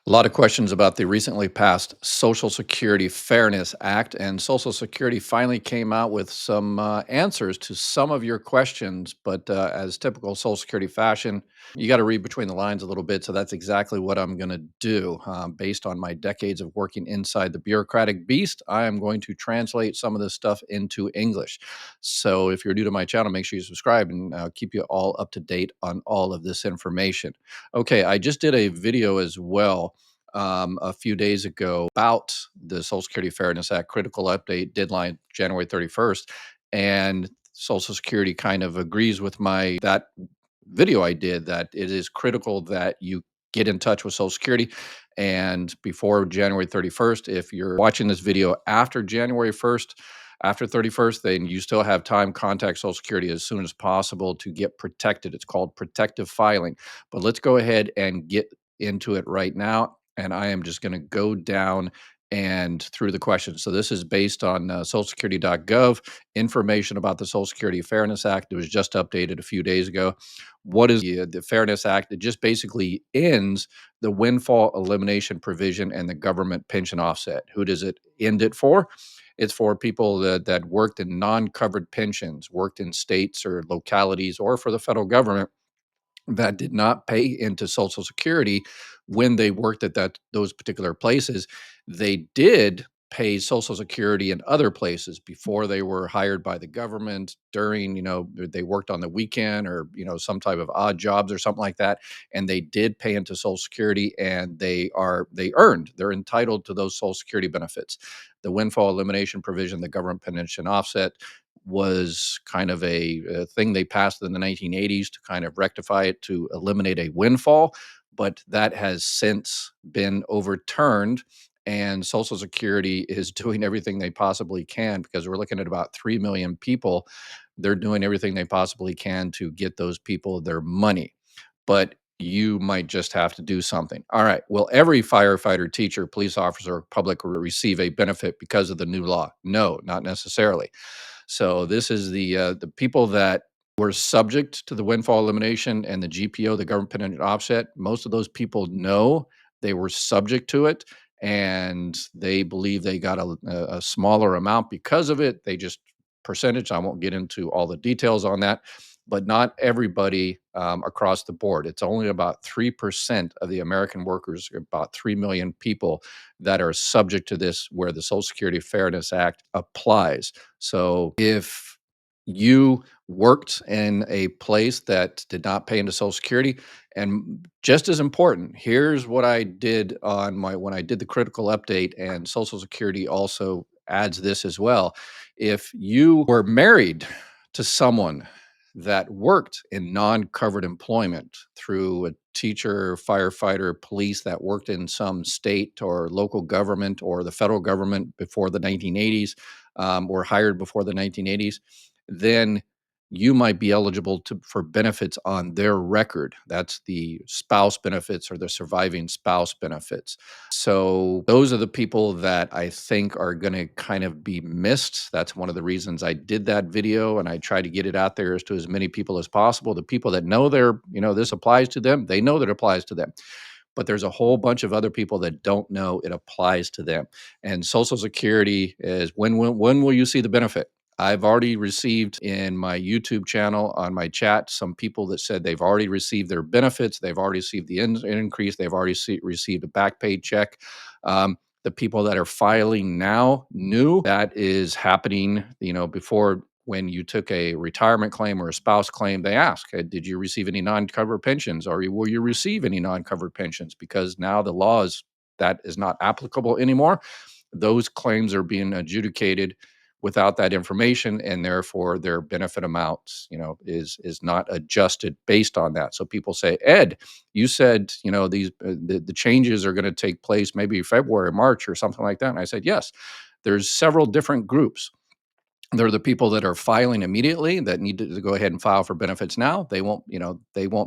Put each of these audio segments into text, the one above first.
A lot of questions about the recently passed Social Security Fairness Act, and Social Security finally came out with some answers to some of your questions. But as typical Social Security fashion, you got to read between the lines a little bit. So that's exactly what I'm going to do. Based on my decades of working inside the bureaucratic beast, I am going to translate some of this stuff into English. So if you're new to my channel, make sure you subscribe and keep you all up to date on all of this information. Okay, I just did a video as well a few days ago about the Social Security Fairness Act critical update deadline January 31st, and Social Security kind of agrees with my that video I did that it is critical that you get in touch with Social Security and before January 31st. If you're watching this video after January 1st, after 31st, then you still have time. Contact Social Security as soon as possible to get protected. It's called protective filing. But let's go ahead and get into it right now. And I am just going to go down and through the questions. So this is based on socialsecurity.gov, information about the Social Security Fairness Act. It was just updated a few days ago. What is the Fairness Act? It just basically ends the windfall elimination provision and the government pension offset. Who does it end it for? It's for people that worked in non-covered pensions, worked in states or localities, or for the federal government that did not pay into Social Security when they worked at those particular places. They did pay Social Security in other places before they were hired by the government, during, they worked on the weekend or, some type of odd jobs or something like that. And they did pay into Social Security, and they're entitled to those Social Security benefits. The windfall elimination provision, the government pension offset, was kind of a thing they passed in the 1980s to kind of rectify it, to eliminate a windfall, but that has since been overturned. And Social Security is doing everything they possibly can, because we're looking at about 3 million people. They're doing everything they possibly can to get those people their money. But you might just have to do something. All right. Will every firefighter, teacher, police officer, public receive a benefit because of the new law? No, not necessarily. So this is the people that were subject to the windfall elimination and the GPO, the government pension offset. Most of those people know they were subject to it, and they believe they got a smaller amount because of it. They just percentage. I won't get into all the details on that, but not everybody across the board. It's only about 3% of the American workers, about 3 million people, that are subject to this, where the Social Security Fairness Act applies. So if you worked in a place that did not pay into Social Security, and just as important, here's what I did when I did the critical update, and Social Security also adds this as well. If you were married to someone that worked in non-covered employment through a teacher, firefighter, police that worked in some state or local government or the federal government before the 1980s, or hired before the 1980s, then you might be eligible for benefits on their record. That's the spouse benefits or the surviving spouse benefits. So those are the people that I think are going to kind of be missed. That's one of the reasons I did that video, and I try to get it out there to as many people as possible. The people that know this applies to them, they know that it applies to them. But there's a whole bunch of other people that don't know it applies to them. And Social Security is, when will you see the benefit? I've already received in my YouTube channel, on my chat, some people that said they've already received their benefits. They've already received the increase. They've already received a back pay check. The people that are filing now knew that is happening. Before, when you took a retirement claim or a spouse claim, they ask, did you receive any non-covered pensions, or will you receive any non-covered pensions? Because now the law is not applicable anymore. Those claims are being adjudicated without that information, and therefore their benefit amounts, is not adjusted based on that. So people say, Ed, you said, the changes are going to take place maybe February, March, or something like that. And I said, yes. There's several different groups. They're the people that are filing immediately, that need to go ahead and file for benefits now. They won't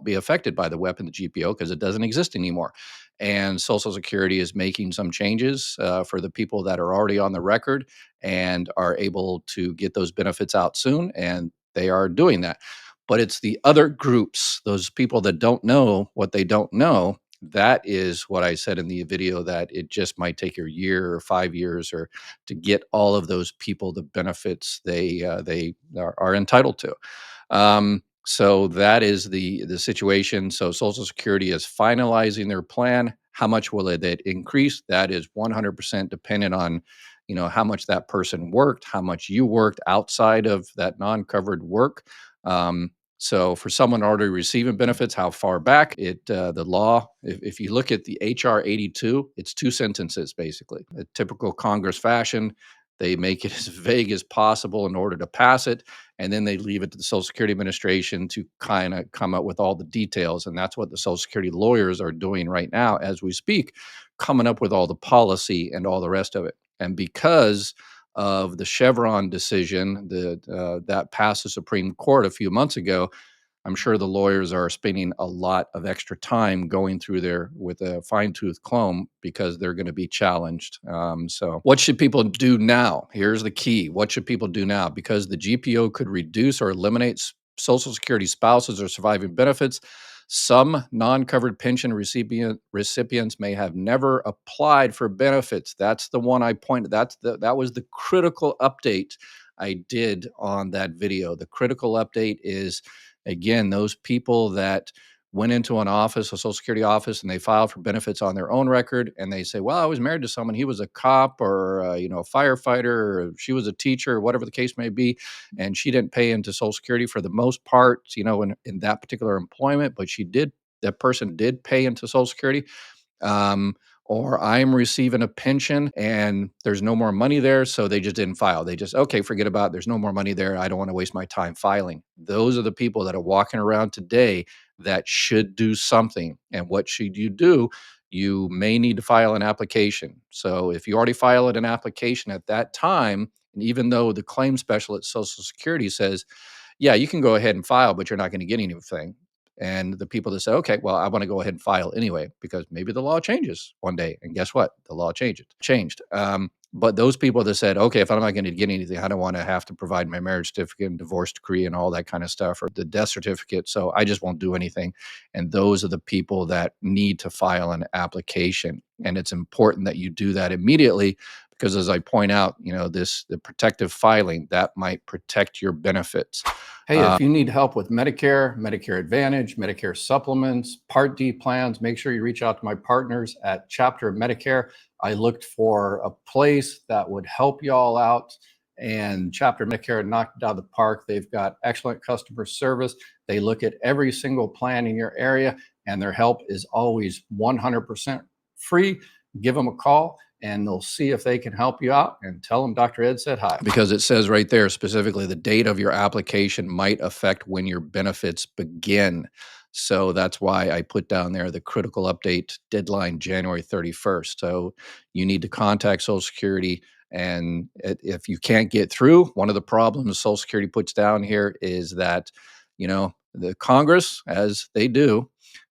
be affected by the WEP and the GPO because it doesn't exist anymore. And Social Security is making some changes for the people that are already on the record and are able to get those benefits out soon, and they are doing that. But it's the other groups, those people that don't know what they don't know, That is what I said in the video, that it just might take a year or 5 years or to get all of those people the benefits they are entitled to. So that is the situation. So Social Security is finalizing their plan. How much will it increase? That is 100% dependent on, how much that person worked, how much you worked outside of that non-covered work. Um, so for someone already receiving benefits, how far back the law, if you look at the HR 82, it's two sentences basically. A typical Congress fashion, they make it as vague as possible in order to pass it, and then they leave it to the Social Security Administration to kind of come up with all the details. And that's what the Social Security lawyers are doing right now as we speak, coming up with all the policy and all the rest of it. And because of the Chevron decision that passed the Supreme Court a few months ago, I'm sure the lawyers are spending a lot of extra time going through there with a fine tooth comb because they're going to be challenged. So, what should people do now? Here's the key. What should people do now? Because the GPO could reduce or eliminate Social Security spouses or surviving benefits. Some non-covered pension recipients may have never applied for benefits. That's the one I pointed. That was the critical update I did on that video. The critical update is, again, those people that went into an office, a Social Security office, and they filed for benefits on their own record, and they say, "Well, I was married to someone. He was a cop, or a firefighter, or she was a teacher, or whatever the case may be, and she didn't pay into Social Security for the most part, in that particular employment, but she did. That person did pay into Social Security." um, or I'm receiving a pension and there's no more money there, so they just didn't file. They just, okay, forget about it. There's no more money there. I don't want to waste my time filing. Those are the people that are walking around today that should do something. And what should you do? You may need to file an application. So if you already filed an application at that time, and even though the claim specialist at Social Security says, yeah, you can go ahead and file, but you're not going to get anything. And the people that say, okay, well, I want to go ahead and file anyway, because maybe the law changes one day. And guess what? The law changed. But those people that said, okay, if I'm not going to get anything, I don't want to have to provide my marriage certificate and divorce decree and all that kind of stuff, or the death certificate. So I just won't do anything. And those are the people that need to file an application. And it's important that you do that immediately, because as I point out, the protective filing that might protect your benefits. Hey, if you need help with Medicare, Medicare Advantage, Medicare supplements, Part D plans, make sure you reach out to my partners at Chapter Medicare. I looked for a place that would help y'all out, and Chapter Medicare knocked it out of the park. They've got excellent customer service. They look at every single plan in your area, and their help is always 100% free. Give them a call and they'll see if they can help you out, and tell them Dr. Ed said hi. Because it says right there specifically the date of your application might affect when your benefits begin. So that's why I put down there the critical update deadline, January 31st. So you need to contact Social Security. And if you can't get through, one of the problems Social Security puts down here is that, the Congress, as they do,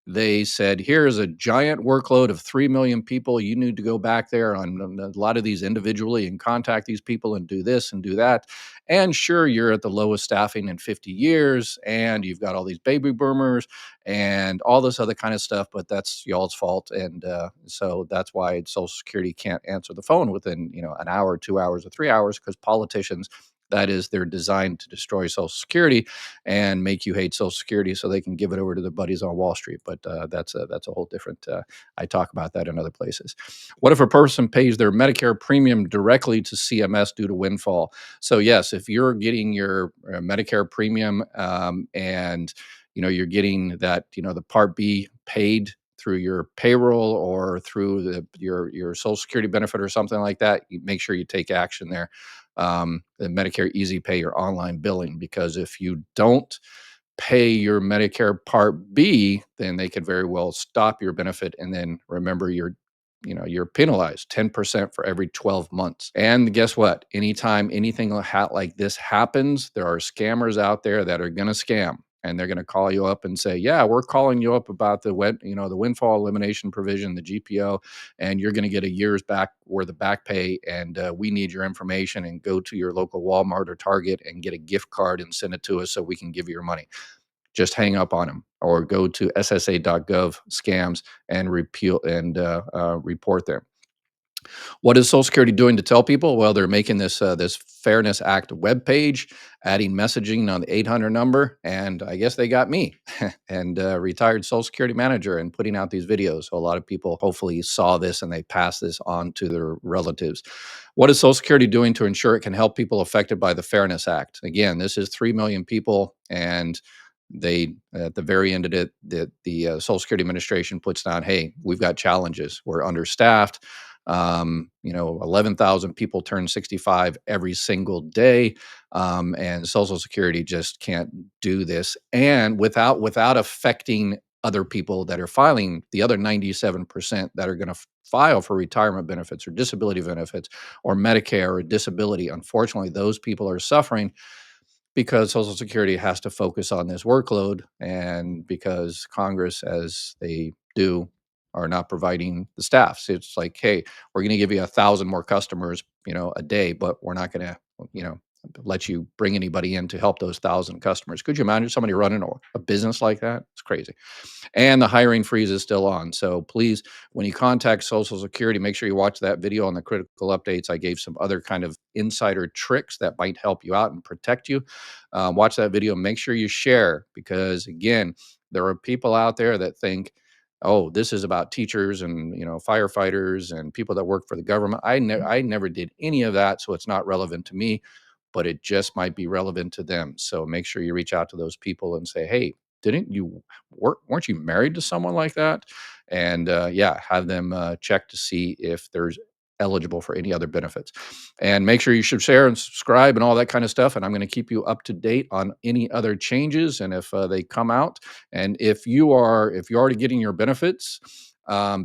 they said, here's a giant workload of 3 million people. You need to go back there on a lot of these individually and contact these people and do this and do that. And sure, you're at the lowest staffing in 50 years and you've got all these baby boomers and all this other kind of stuff, but that's y'all's fault. And so that's why Social Security can't answer the phone within, an hour, 2 hours, or 3 hours, because politicians, that is, they're designed to destroy Social Security and make you hate Social Security so they can give it over to their buddies on Wall Street. But that's a whole different. I talk about that in other places. What if a person pays their Medicare premium directly to CMS due to windfall? So yes, if you're getting your Medicare premium, and you're getting that, the Part B paid through your payroll or through your Social Security benefit or something like that, you make sure you take action there. The Medicare Easy Pay, your online billing, because if you don't pay your Medicare Part B, then they could very well stop your benefit. And then remember, you're penalized 10% for every 12 months. And guess what? Anytime anything like this happens, there are scammers out there that are going to scam. And they're going to call you up and say, yeah, we're calling you up about the windfall elimination provision, the GPO, and you're going to get a year's back worth of back pay. And we need your information, and go to your local Walmart or Target and get a gift card and send it to us so we can give you your money. just hang up on them or go to ssa.gov scams and repeal and report them. What is Social Security doing to tell people? Well, they're making this Fairness Act webpage, adding messaging on the 800 number, and I guess they got me and retired Social Security manager and putting out these videos. So a lot of people hopefully saw this and they passed this on to their relatives. What is Social Security doing to ensure it can help people affected by the Fairness Act? Again, this is 3 million people, and they at the very end of it, the Social Security Administration puts down, hey, we've got challenges. We're understaffed. 11,000 people turn 65 every single day, and Social Security just can't do this, and without affecting other people that are filing, the other 97% that are going to file for retirement benefits or disability benefits or Medicare or disability. Unfortunately, those people are suffering because Social Security has to focus on this workload, and because Congress, as they do, are not providing the staff. So it's like, hey, we're going to give you 1,000 more customers, a day, but we're not going to, you know, let you bring anybody in to help those 1,000 customers. Could you imagine somebody running a business like that? It's crazy. And the hiring freeze is still on. So please, when you contact Social Security, make sure you watch that video on the critical updates. I gave some other kind of insider tricks that might help you out and protect you. Watch that video. Make sure you share, because again, there are people out there that think, oh, this is about teachers and firefighters and people that work for the government. I never did any of that, so it's not relevant to me, but it just might be relevant to them. So make sure you reach out to those people and say, hey, didn't you weren't you married to someone like that? And yeah, have them check to see if there's eligible for any other benefits. And make sure you should share and subscribe and all that kind of stuff. And I'm going to keep you up to date on any other changes and if they come out. And if you're already getting your benefits,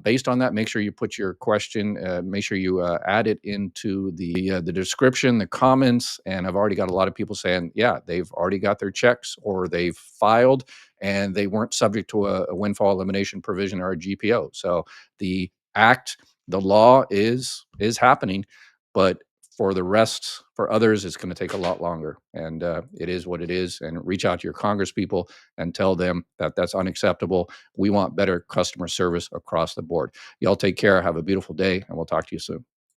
based on that, make sure you put your question. Make sure you add it into the description, the comments. And I've already got a lot of people saying, yeah, they've already got their checks or they've filed and they weren't subject to a windfall elimination provision or a GPO. So the act, the law is happening, but for others, it's going to take a lot longer. And it is what it is. And reach out to your Congress people and tell them that that's unacceptable. We want better customer service across the board. Y'all take care. Have a beautiful day, and we'll talk to you soon.